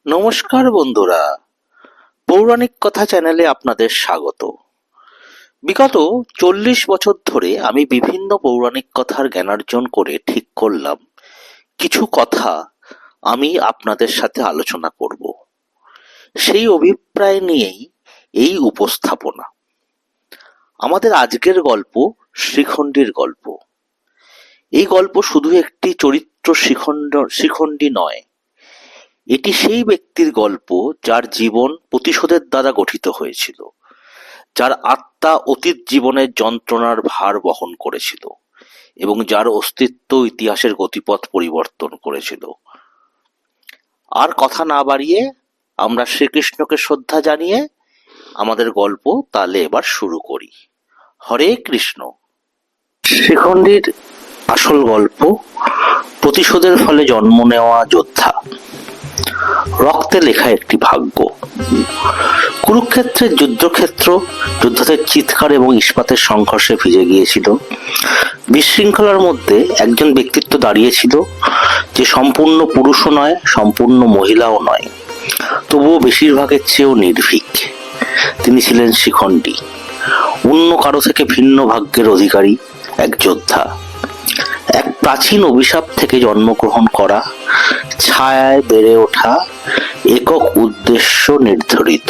নমস্কার বন্ধুরা, পৌরাণিক কথা চ্যানেলে আপনাদের স্বাগত। বিগত 40 বছর ধরে আমি বিভিন্ন পৌরাণিক কথার জ্ঞানার্জন করে ঠিক করলাম কিছু কথা আমি আপনাদের সাথে আলোচনা করব। সেই অভিপ্রায় নিয়েই এই উপস্থাপনা। আমাদের আজকের গল্প শ্রীখণ্ডীর গল্প। এই গল্প শুধু একটি চরিত্র শ্রীখণ্ডী নয়, এটি সেই ব্যক্তির গল্প যার জীবন প্রতিশোধের দ্বারা গঠিত হয়েছিল, যার আত্মা অতীত জীবনের যন্ত্রণার ভার বহন করেছিল এবং যার অস্তিত্ব ইতিহাসের গতিপথ পরিবর্তন করেছিল। আর কথা না বাড়িয়ে আমরা শ্রীকৃষ্ণকে শ্রদ্ধা জানিয়ে আমাদের গল্প তাহলে এবার শুরু করি। হরে কৃষ্ণ। শ্রীখণ্ডীর আসল গল্প প্রতিশোধের ফলে জন্ম নেওয়া যোদ্ধা। রক্তে লেখা একটি ভাগ্য। কুরুক্ষেত্রের যুদ্ধক্ষেত্র যোদ্ধাদের চিৎকার এবং ইস্পাতের সংঘর্ষে ভিজে গিয়েছিল। বিশৃঙ্খলার মধ্যে একজন ব্যক্তিত্ব দাঁড়িয়েছিল, যে সম্পূর্ণ পুরুষও নয়, সম্পূর্ণ মহিলাও নয়, তবুও বেশিরভাগের চেয়েও নির্ভীক। তিনি ছিলেন শ্রীখণ্ডী, অন্য কারো থেকে ভিন্ন ভাগ্যের অধিকারী এক যোদ্ধা। এক প্রাচীন অভিশাপ থেকে জন্মগ্রহণ করা, ছায়ায় বেড়ে ওঠা, একক উদ্দেশ্য নির্ধারিত।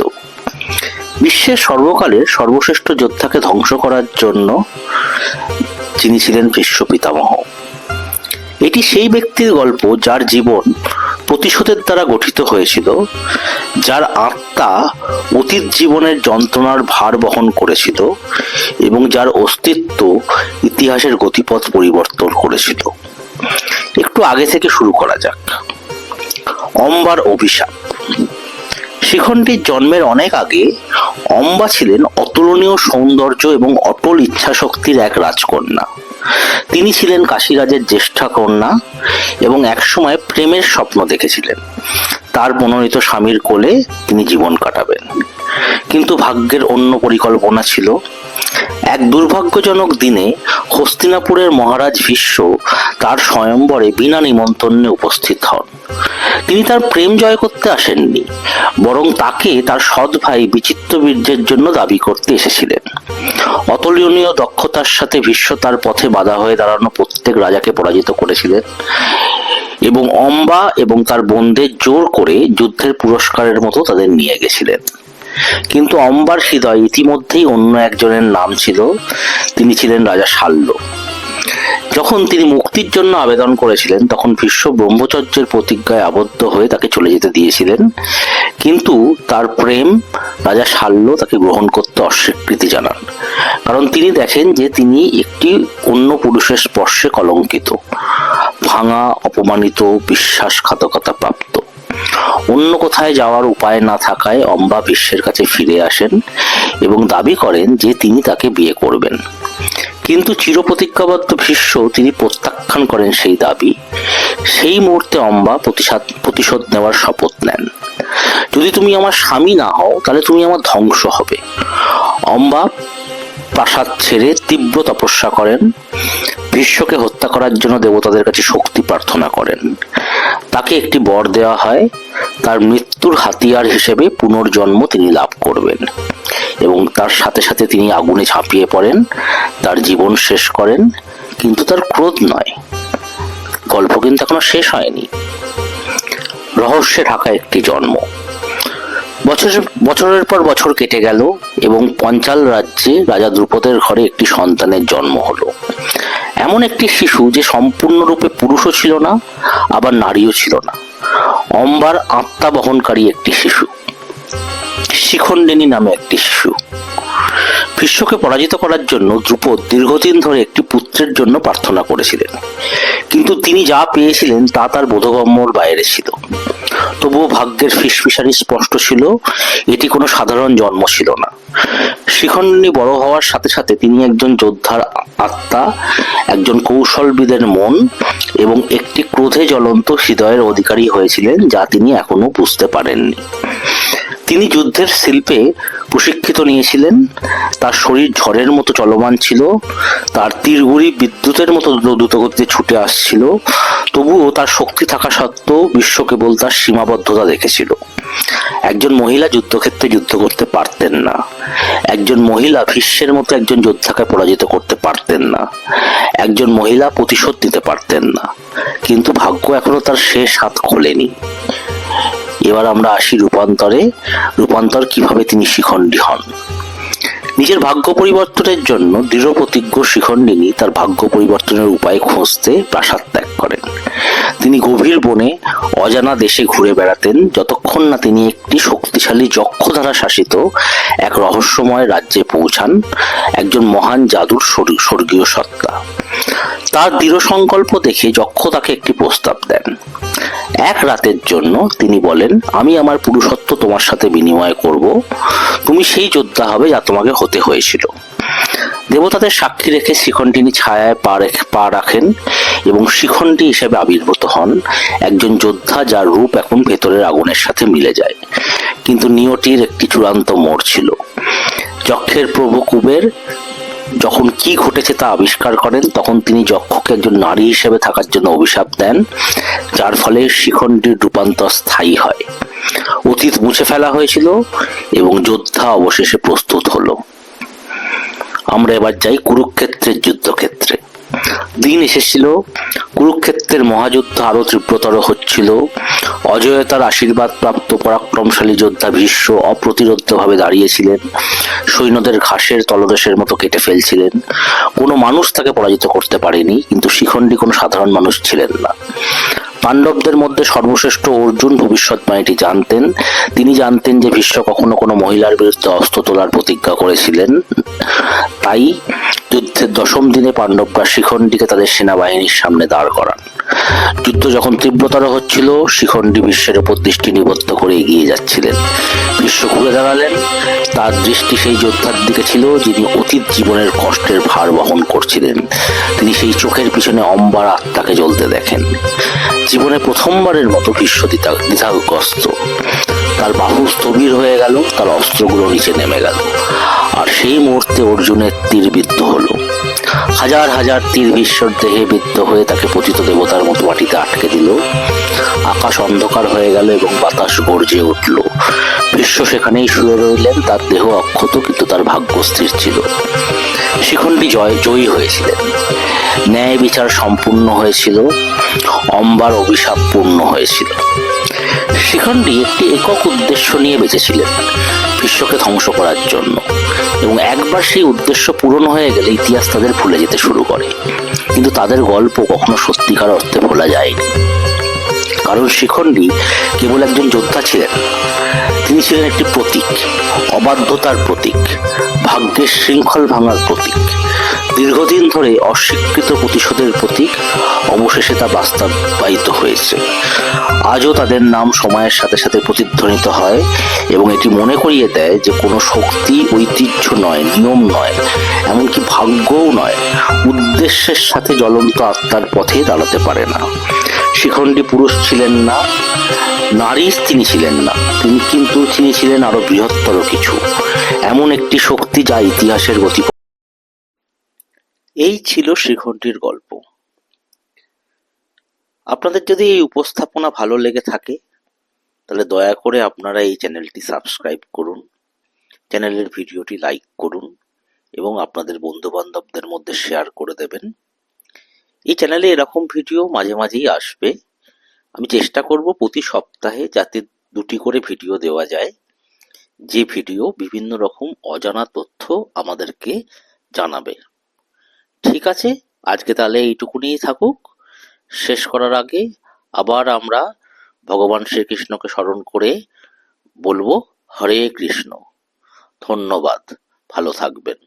বিশ্বের সর্বকালের সর্বশ্রেষ্ঠ যোদ্ধাকে ধ্বংস করার জন্য যিনি ছিলেন বিশ্ব পিতামহ। এটি সেই ব্যক্তির গল্প যার জীবন প্রতিশোধের দ্বারা গঠিত হয়েছিল, যার আত্মা অতীত জীবনের যন্ত্রণার ভার বহন করেছিল এবং যার অস্তিত্ব ইতিহাসের গতিপথ পরিবর্তন করেছিল। একটু আগে থেকে শুরু করা যাক। অম্বার অভিশাপ। শ্রীখণ্ডীর জন্মের অনেক আগে অম্বা ছিলেন অতুলনীয় সৌন্দর্য এবং অটল ইচ্ছাশক্তির এক রাজকন্যা। তিনি ছিলেন কাশীরাজের জ্যেষ্ঠা কন্যা এবং একসময় প্রেমের স্বপ্ন দেখেছিলেন তার মনোনীত স্বামীর কোলে তিনি জীবন কাটাবেন। কিন্তু ভাগ্যের অন্য পরিকল্পনা ছিল। এক দুর্ভাগ্যজনক দিনে হস্তিনাপুরের মহারাজ ভীষ্ম তার স্বয়ম্বরে বিনা নিমন্ত্রণে উপস্থিত হন। তিনি তার প্রেম জয় করতে আসেননি, বরং তাকে তার সৎ ভাই বিচিত্রবীর্যের জন্য দাবি করতে এসেছিলেন। অতুলনীয় দক্ষতার সাথে ভীষ্ম তার পথে বাধা হয়ে দাঁড়ানো প্রত্যেক রাজাকে পরাজিত করেছিলেন এবং অম্বা এবং তার বোনদের জোর করে যুদ্ধের পুরস্কারের মতো তাদের নিয়ে গেছিলেন। কিন্তু অম্বার হৃদয় ইতিমধ্যেই অন্য একজনের নাম ছিল। তিনি ছিলেন রাজা শাল্য। যখন তিনি মুক্তির জন্য আবেদন করেছিলেন, তখন ভীষ্ম ব্রহ্মচর্যের প্রতিজ্ঞায় আবদ্ধ হয়ে তাকে চলে যেতে দিয়েছিলেন, কিন্তু তার প্রেম রাজা শাল্য তাকে গ্রহণ করতে অস্বীকৃতি জানান, কারণ তিনি দেখেন যে তিনি একটি অন্য পুরুষের স্পর্শে কলঙ্কিত, ভাঙা, অপমানিত, বিশ্বাসঘাতকতা প্রাপ্ত। অন্য কোথায় যাওয়ার উপায় না থাকায় অম্বা ভীষ্মের কাছে ফিরে আসেন এবং দাবি করেন যে তিনি তাকে বিয়ে করবেন। কিন্তু চিরপ্রতিজ্ঞাবদ্ধ ভীষ্ম তিনি প্রত্যাখ্যান করেন সেই দাবি। সেই মুহূর্তে অম্বা প্রতিশোধ নেওয়ার শপথ নেন। যদি তুমি আমার স্বামী না হও, তাহলে তুমি আমার ধ্বংস হবে। অম্বা প্রাসাদ ছেড়ে তীব্র তপস্যা করেন। ভীষ্মকে হত্যা করার জন্য দেবতাদের কাছে শক্তি প্রার্থনা করেন। তাকে একটি বর দেওয়া হয়, তার মৃত্যুর হাতিয়ার হিসেবে পুনর্জন্ম তিনি লাভ করবেন এবং তার সাথে সাথে তিনি আগুনে ঝাঁপিয়ে পড়েন, তার জীবন শেষ করেন। কিন্তু তার ক্রোধ নয়। গল্প কিন্তু এখনো শেষ হয়নি। রহস্যে ঢাকা একটি জন্ম। বছরের পর বছর কেটে গেল এবং পঞ্চাল রাজ্যে রাজা দ্রুপদের ঘরে একটি সন্তানের জন্ম হলো। এমন একটি শিশু যে সম্পূর্ণরূপে পুরুষও ছিল না, আবার নারীও ছিল না। অম্বার আত্মা বহনকারী একটি শিশু, শ্রীখণ্ডিনী নামে একটি শিশু। ভীষ্মকে পরাজিত করার জন্য দ্রুপদ দীর্ঘদিন ধরে একটি পুত্রের জন্য প্রার্থনা করেছিলেন, কিন্তু তিনি যা পেয়েছিলেন তা তার বোধগম্যর বাইরে ছিল। তবুও ভাগ্যের ফিসফিসানি স্পষ্ট ছিল, এটি কোনো সাধারণ জন্ম ছিল না। শ্রীখণ্ডিনী বড় হওয়ার সাথে সাথে তিনি একজন যোদ্ধার আত্মা, একজন কৌশলবিদের মন এবং একটি ক্রোধে জ্বলন্ত হৃদয়ের অধিকারী হয়েছিলেন, যা তিনি এখনো বুঝতে পারেননি। তিনি যুদ্ধের শিল্পে প্রশিক্ষিত নিয়েছিলেন। তার শরীর ঝড়ের মতো চলমান ছিল, তার তীরগুলি বিদ্যুতের মতো দ্রুতগতিতে ছুটে আসছিল। তবুও তার শক্তি থাকা সত্ত্বেও বিশ্ব কেবল তার সীমাবদ্ধতা দেখেছিল। একজন মহিলা যুদ্ধক্ষেত্রে যুদ্ধ করতে পারতেন না। একজন মহিলা ভীষ্মের মতো একজন যোদ্ধাকে পরাজিত করতে পারতেন না। একজন মহিলা প্রতিশোধ নিতে পারতেন না। কিন্তু ভাগ্য এখনো তার শেষ হাত খোলেনি। এবার আমরা আসি রূপান্তরে। রূপান্তর কিভাবে তিনি শিখণ্ডী হন। নিজের ভাগ্য পরিবর্তনের জন্য দৃঢ় প্রতিজ্ঞ শিখণ্ডিনী তার ভাগ্য পরিবর্তনের উপায় খুঁজতে প্রাসাদ ত্যাগ করেন। তিনি গভীর বনে অজানা দেশে ঘুরে বেড়াতেন, যতক্ষণ না তিনি একটি শক্তিশালী যক্ষ দ্বারা শাসিত এক রহস্যময় রাজ্যে পৌঁছান। একজন মহান জাদুর স্বর্গীয় সত্তা। তার দৃঢ় সংকল্প দেখে যক্ষ তাকে একটি প্রস্তাব দেন। এক রাতের জন্য তিনি বলেন, আমি আমার পুরুষত্ব তোমার সাথে বিনিময় করব। তুমি সেই যোদ্ধা হবে যা তোমাকে হতে হয়েছিল। দেবতাদের সাক্ষী রেখে শিখণ্ডিনী ছায়ায় পা রাখেন এবং শিখণ্ডী হিসেবে আবির্ভূত হন। একজন যোদ্ধা যার রূপ এখন ভেতরের আগুনের সাথে মিলে যায়। কিন্তু নিয়তির একটি চূড়ান্ত মোড় ছিল। যক্ষের প্রভু কুবের যখন কি ঘটেছে তা আবিষ্কার করেন, তখন তিনি যক্ষকে একজন নারী হিসেবে থাকার জন্য অভিশাপ দেন, যার ফলে শিখণ্ডীর রূপান্তর স্থায়ী হয়। অতীত মুছে ফেলা হয়েছিল এবং যোদ্ধা অবশেষে প্রস্তুত হলো। আমরা এবার যাই কুরুক্ষেত্রের যুদ্ধক্ষেত্রে। দিন এসেছিল, কুরুক্ষেত্রের মহাযুদ্ধ আরো তীব্রতর হচ্ছিল। অজয়তার আশীর্বাদ প্রাপ্ত পরাক্রমশালী যোদ্ধা ভীষ্ম অপ্রতিরোধ্যভাবে দাঁড়িয়েছিলেন। সৈন্যদের ঘাসের তলদেশের মতো কেটে ফেলছিলেন। কোনো মানুষ তাকে পরাজিত করতে পারেনি, কিন্তু শিখণ্ডী কোনো সাধারণ মানুষ ছিলেন না। পাণ্ডবদের মধ্যে সর্বশ্রেষ্ঠ অর্জুন ভবিষ্যৎবাণীটি জানতেন। তিনি জানতেন যে ভীষ্ম কখনো কোনো মহিলার বিরুদ্ধে অস্ত্র তোলার প্রতিজ্ঞা করেছিলেন। তাই যুদ্ধের 10ম দিনে পাণ্ডবরা শিখণ্ডীকে তাদের সেনাবাহিনীর সামনে দাঁড় করান। যুদ্ধ যখন তীব্রতর হচ্ছিল, শিখণ্ডী বিশ্বের উপর দৃষ্টি নিবদ্ধ করে এগিয়ে যাচ্ছিলেন। বিশ্ব ঘুরে দাঁড়ালেন। তার দৃষ্টি সেই যোদ্ধার দিকে ছিল যিনি অতীত জীবনের কষ্টের ভার বহন করছিলেন। তিনি সেই চোখের পিছনে অম্বার আত্মাকে জ্বলতে দেখেন। জীবনে প্রথমবারের মতো বিশ্ব দ্বিধাগ্রস্ত। তার বাহু স্থবির হয়ে গেল, তার অস্ত্রগুলো নিচে নেমে গেল। আর সেই মুহূর্তে অর্জুনের তীর বিদ্ধ হলো। হাজার হাজার তীর বিশ্বর দেহে বিদ্ধ হয়ে তাকে পতিত দেবতার মতো মাটিতে আটকে দিল। আকাশ অন্ধকার হয়ে গেল এবং বাতাস গর্জে উঠল। বিশ্ব সেখানেই শুয়ে রইলেন। তার দেহ অক্ষত, কিন্তু তার ভাগ্য স্থির ছিল। শিখণ্ডী জয়ী হয়েছিলেন। ন্যায় বিচার সম্পূর্ণ হয়েছিল। অম্বার অভিশাপ পূর্ণ হয়েছিল। শিখণ্ডী একটি একক উদ্দেশ্য নিয়ে বেঁচেছিলেন, বিশ্বকে ধ্বংস করার জন্য। এবং একবার সেই উদ্দেশ্য পূরণ হয়ে গেলে ইতিহাস তাদের ভুলে যেতে শুরু করে। কিন্তু তাদের গল্প কখনো সত্যিকার অর্থে ভোলা যায়নি। কারণ শিখণ্ডী কেবল একজন যোদ্ধা ছিলেন, তিনি ছিলেন একটি প্রতীক, অবাধ্যতার প্রতীক, ভাগ্যের শৃঙ্খল ভাঙার প্রতীক, দীর্ঘদিন ধরে অস্বীকৃত প্রতিশোধের প্রতীক। অবশেষে তা বাস্তবায়িত হয়েছে। আজও তাদের নাম সময়ের সাথে সাথে প্রতিধ্বনিত হয় এবং এটি মনে করিয়ে দেয় যে কোনো শক্তি ঐতিহ্য নয়, নিয়ম নয়, এমনকি ভাগ্যও নয়, উদ্দেশ্যের সাথে জ্বলন্ত আত্মার পথে দাঁড়াতে পারে না। শিখণ্ডী পুরুষ ছিলেন না, নারী তিনি ছিলেন না, তিনি ছিলেন আরো বৃহত্তর কিছু, এমন একটি শক্তি যা ইতিহাসের গতি। এই ছিল শিখণ্ডীর গল্প। আপনাদের যদি এই উপস্থাপনা ভালো লেগে থাকে, তাহলে দয়া করে আপনারা এই চ্যানেলটি সাবস্ক্রাইব করুন, চ্যানেলের ভিডিওটি লাইক করুন এবং আপনাদের বন্ধু বান্ধবদের মধ্যে শেয়ার করে দেবেন। এই চ্যানেলে এরকম ভিডিও মাঝে মাঝেই আসবে। আমি চেষ্টা করব প্রতি সপ্তাহে যাতে 2টি করে ভিডিও দেওয়া যায়, যে ভিডিও বিভিন্ন রকম অজানা তথ্য আমাদেরকে জানাবে। ঠিক আছে, আজকে তাহলে এইটুকুনিই থাকুক। শেষ করার আগে আবার আমরা ভগবান শ্রীকৃষ্ণকে স্মরণ করে বলবো, হরে কৃষ্ণ। ধন্যবাদ, ভালো থাকবেন।